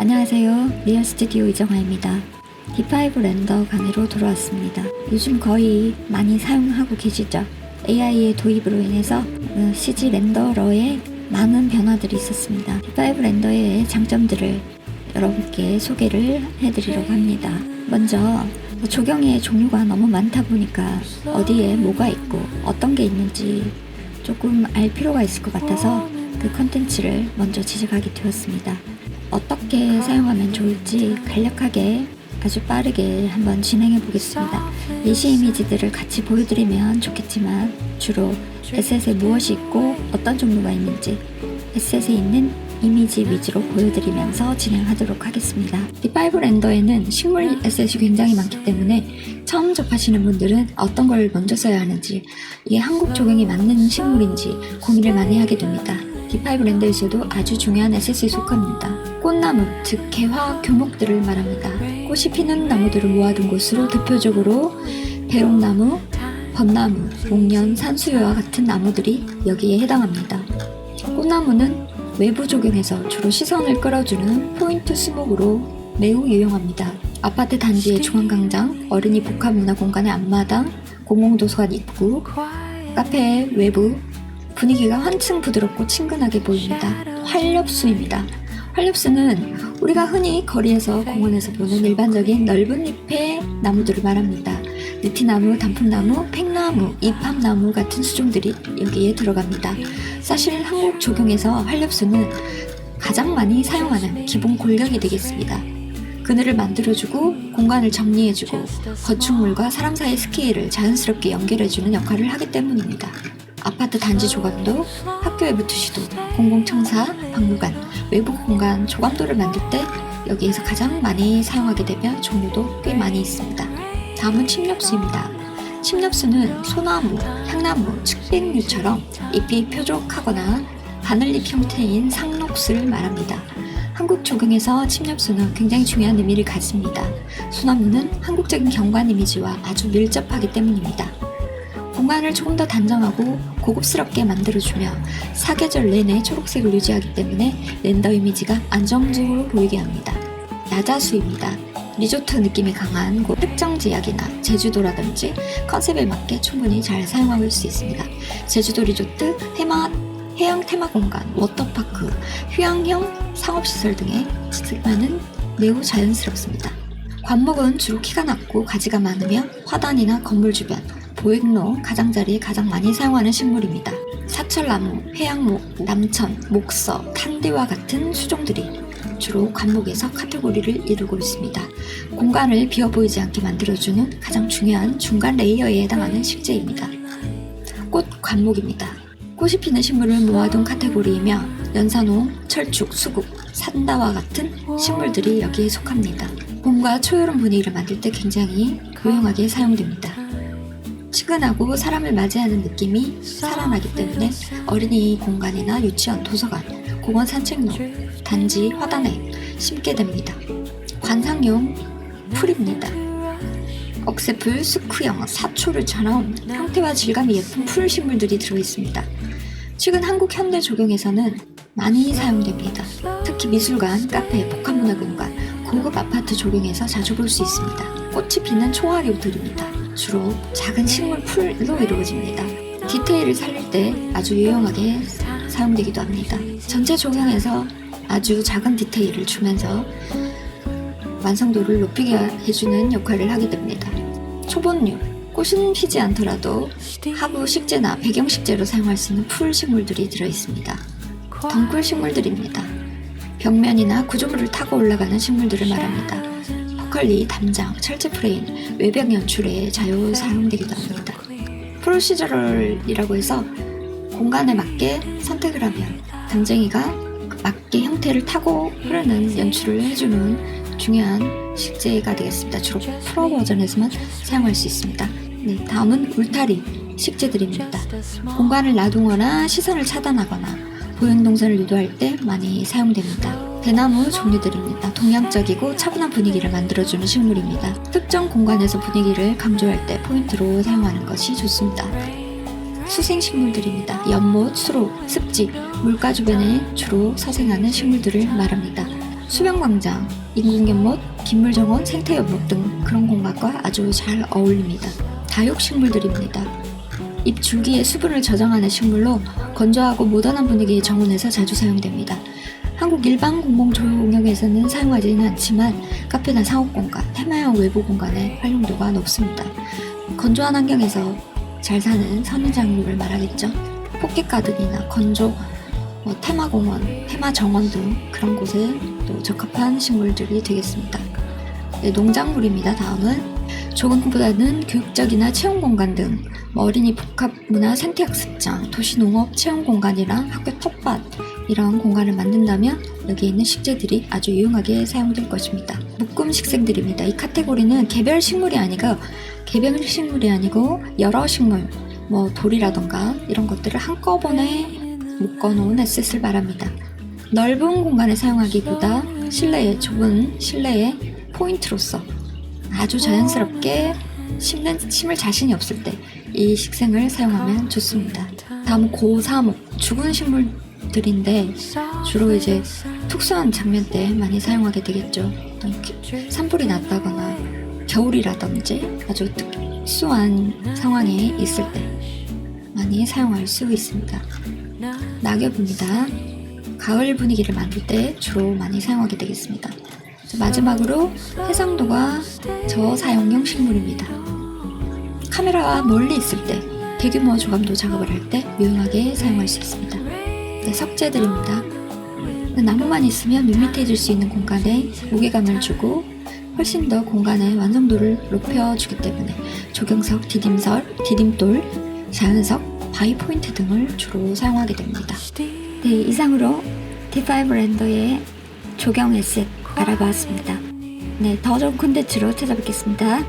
안녕하세요. 리얼 스튜디오 이정아입니다. D5 렌더 강의로 돌아왔습니다. 요즘 거의 많이 사용하고 계시죠? AI의 도입으로 인해서 CG 렌더러에 많은 변화들이 있었습니다. D5 렌더의 장점들을 여러분께 소개를 해드리려고 합니다. 먼저 조경의 종류가 너무 많다 보니까 어디에 뭐가 있고 어떤 게 있는지 조금 알 필요가 있을 것 같아서 그 컨텐츠를 먼저 제작하게 되었습니다. 어떻게 사용하면 좋을지 간략하게 아주 빠르게 한번 진행해 보겠습니다. 예시 이미지들을 같이 보여드리면 좋겠지만 주로 에셋에 무엇이 있고 어떤 종류가 있는지 에셋에 있는 이미지 위주로 보여드리면서 진행하도록 하겠습니다. D5 렌더에는 식물 에셋이 굉장히 많기 때문에 처음 접하시는 분들은 어떤 걸 먼저 써야 하는지, 이게 한국 조경에 맞는 식물인지 고민을 많이 하게 됩니다. D5 렌더에서도 아주 중요한 에셋에 속합니다. 꽃나무, 즉 개화 교목들을 말합니다. 꽃이 피는 나무들을 모아둔 곳으로 대표적으로 배롱나무, 벚나무, 목련, 산수유와 같은 나무들이 여기에 해당합니다. 꽃나무는 외부 조경에서 주로 시선을 끌어주는 포인트 수목으로 매우 유용합니다. 아파트 단지의 중앙광장, 어린이 복합문화공간의 앞마당, 공공도서관 입구, 카페 외부 분위기가 한층 부드럽고 친근하게 보입니다. 활엽수입니다. 활엽수는 우리가 흔히 거리에서 공원에서 보는 일반적인 넓은 잎의 나무들을 말합니다. 느티나무, 단풍나무, 팽나무, 이팝나무 같은 수종들이 여기에 들어갑니다. 사실 한국 조경에서 활엽수는 가장 많이 사용하는 기본 골격이 되겠습니다. 그늘을 만들어주고 공간을 정리해주고 건축물과 사람 사이의 스케일을 자연스럽게 연결해주는 역할을 하기 때문입니다. 아파트 단지 조감도, 학교 외부 투시도, 공공청사, 박물관, 외부 공간 조감도를 만들 때 여기에서 가장 많이 사용하게 되면 종류도 꽤 많이 있습니다. 다음은 침엽수입니다. 침엽수는 소나무, 향나무, 측백류처럼 잎이 뾰족하거나 바늘잎 형태인 상록수를 말합니다. 한국 조경에서 침엽수는 굉장히 중요한 의미를 가집니다. 소나무는 한국적인 경관 이미지와 아주 밀접하기 때문입니다. 공간을 조금 더 단정하고 고급스럽게 만들어주며 사계절 내내 초록색을 유지하기 때문에 렌더 이미지가 안정적으로 보이게 합니다. 야자수입니다. 리조트 느낌이 강한 곳 특정 지역이나 제주도라든지 컨셉에 맞게 충분히 잘 사용할 수 있습니다. 제주도 리조트, 해양 테마 공간, 워터파크, 휴양형 상업시설 등에 쓰면은 매우 자연스럽습니다. 관목은 주로 키가 낮고 가지가 많으며 화단이나 건물 주변, 보행로, 가장자리에 가장 많이 사용하는 식물입니다. 사철나무, 회양목, 남천, 목서, 탄디와 같은 수종들이 주로 관목에서 카테고리를 이루고 있습니다. 공간을 비어 보이지 않게 만들어주는 가장 중요한 중간 레이어에 해당하는 식재입니다. 꽃 관목입니다. 꽃이 피는 식물을 모아둔 카테고리이며 연산홍, 철쭉, 수국, 산다와 같은 식물들이 여기에 속합니다. 봄과 초여름 분위기를 만들 때 굉장히 유용하게 사용됩니다. 친근하고 사람을 맞이하는 느낌이 살아나기 때문에 어린이 공간이나 유치원, 도서관, 공원 산책로, 단지, 화단에 심게 됩니다. 관상용 풀입니다. 억새풀, 스쿠형, 사초류처럼 형태와 질감이 예쁜 풀 식물들이 들어있습니다. 최근 한국 현대 조경에서는 많이 사용됩니다. 특히 미술관, 카페, 복합문화공간, 고급 아파트 조경에서 자주 볼 수 있습니다. 꽃이 피는 초화류들입니다. 주로 작은 식물 풀로 이루어집니다. 디테일을 살릴 때 아주 유용하게 사용되기도 합니다. 전체 조경에서 아주 작은 디테일을 주면서 완성도를 높이게 해주는 역할을 하게 됩니다. 초본류, 꽃은 피지 않더라도 하부 식재나 배경 식재로 사용할 수 있는 풀 식물들이 들어있습니다. 덩굴 식물들입니다. 벽면이나 구조물을 타고 올라가는 식물들을 말합니다. 포컬리, 담장, 철제 프레임, 외벽 연출에 자유 사용되기도 합니다. 프로시저럴이라고 해서 공간에 맞게 선택을 하면 담쟁이가 맞게 형태를 타고 흐르는 연출을 해주는 중요한 식재가 되겠습니다. 주로 프로 버전에서만 사용할 수 있습니다. 다음은 울타리 식재들입니다. 공간을 놔두거나 시선을 차단하거나 보행동선을 유도할 때 많이 사용됩니다. 대나무 종류들입니다. 동양적이고 차분한 분위기를 만들어주는 식물입니다. 특정 공간에서 분위기를 강조할 때 포인트로 사용하는 것이 좋습니다. 수생식물들입니다. 연못, 수로, 습지, 물가 주변에 주로 서생하는 식물들을 말합니다. 수변광장, 인공연못, 빗물정원, 생태연못 등 그런 공간과 아주 잘 어울립니다. 다육식물들입니다. 잎 줄기의 수분을 저장하는 식물로 건조하고 모던한 분위기의 정원에서 자주 사용됩니다. 한국 일반 공공조용역에서는 사용하지는 않지만 카페나 상업공간, 테마형 외부 공간의 활용도가 높습니다. 건조한 환경에서 잘 사는 선인장류를 말하겠죠. 포켓가든이나 건조, 테마공원, 테마정원 등 그런 곳에 또 적합한 식물들이 되겠습니다. 네, 농작물입니다. 다음은 조경보다는 교육적이나 체험공간 등 어린이 복합문화 생태학습장, 도시농업 체험공간이랑 학교 텃밭 이런 공간을 만든다면 여기에 있는 식재들이 아주 유용하게 사용될 것입니다. 묶음 식생들입니다. 이 카테고리는 개별 식물이 아니고 여러 식물, 돌이라던가 이런 것들을 한꺼번에 묶어놓은 에셋을 말합니다. 넓은 공간에 사용하기보다 좁은 실내에 포인트로서 아주 자연스럽게 심을 자신이 없을 때 이 식생을 사용하면 좋습니다. 다음 고사목, 죽은 식물들인데 주로 이제 특수한 장면 때 많이 사용하게 되겠죠. 산불이 났다거나 겨울이라든지 아주 특수한 상황에 있을 때 많이 사용할 수 있습니다. 낙엽입니다. 가을 분위기를 만들 때 주로 많이 사용하게 되겠습니다. 마지막으로 해상도가 저사용용 식물입니다. 카메라와 멀리 있을 때 대규모 조감도 작업을 할 때 유용하게 사용할 수 있습니다. 네, 석재들입니다. 나무만 있으면 밋밋해질 수 있는 공간에 무게감을 주고 훨씬 더 공간의 완성도를 높여주기 때문에 조경석, 디딤돌, 자연석, 바위 포인트 등을 주로 사용하게 됩니다. 네, 이상으로 D5 렌더의 조경 에셋 알아보았습니다. 네, 더 좋은 콘텐츠로 찾아뵙겠습니다.